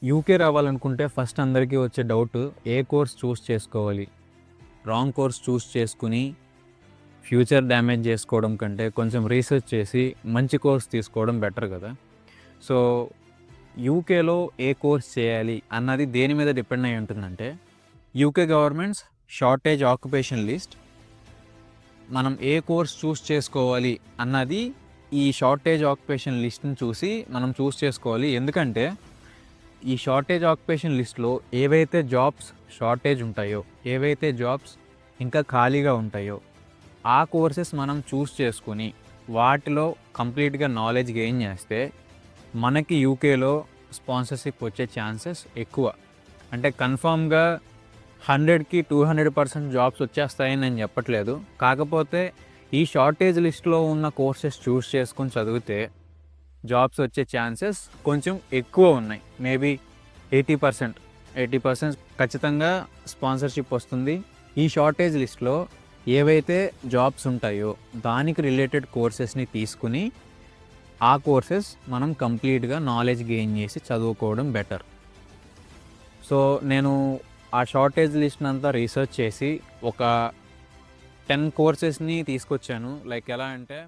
UK రావాలనుకుంటే first అందరికీ వచ్చే డౌట్ ఏ కోర్స్ చూస్ చేసుకోవాలి. రాంగ్ కోర్స్ చూస్ చేసుకుని ఫ్యూచర్ డ్యామేజ్ చేసుకోవడం కంటే కొంచెం రీసెర్చ్ చేసి మంచి కోర్స్ తీసుకోవడం బెటర్ కదా. సో యూకేలో ఏ కోర్స్ చేయాలి అన్నది దేని మీద డిపెండ్ అయి ఉంటుందంటే, UK governments shortage occupation list. మనం ఏ కోర్స్ చూస్ చేసుకోవాలి అన్నది ఈ షార్టేజ్ ఆక్యుపేషన్ లిస్ట్ని చూసి మనం చూస్ చేసుకోవాలి. ఎందుకంటే ఈ షార్టేజ్ ఆక్యుపేషన్ లిస్ట్లో ఏవైతే జాబ్స్ షార్టేజ్ ఉంటాయో, ఏవైతే జాబ్స్ ఇంకా ఖాళీగా ఉంటాయో ఆ కోర్సెస్ మనం చూస్ చేసుకుని వాటిలో కంప్లీట్గా నాలెడ్జ్ గెయిన్ చేస్తే మనకి యూకేలో స్పాన్సర్షిప్ వచ్చే ఛాన్సెస్ ఎక్కువ. అంటే కన్ఫామ్గా 100కి 200% జాబ్స్ వచ్చేస్తాయని నేను చెప్పట్లేదు. కాకపోతే ఈ షార్టేజ్ లిస్ట్లో ఉన్న కోర్సెస్ చూస్ చేసుకుని చదివితే జాబ్స్ వచ్చే ఛాన్సెస్ కొంచెం ఎక్కువ ఉన్నాయి. మేబీ 80% ఖచ్చితంగా స్పాన్సర్షిప్ వస్తుంది. ఈ షార్టేజ్ లిస్ట్లో ఏవైతే జాబ్స్ ఉంటాయో దానికి రిలేటెడ్ కోర్సెస్ని తీసుకుని ఆ కోర్సెస్ మనం కంప్లీట్గా నాలెడ్జ్ గెయిన్ చేసి చదువుకోవడం బెటర్. సో నేను ఆ షార్టేజ్ లిస్ట్ని అంతా రీసెర్చ్ చేసి ఒక 10 కోర్సెస్ని తీసుకొచ్చాను. లైక్ ఎలా అంటే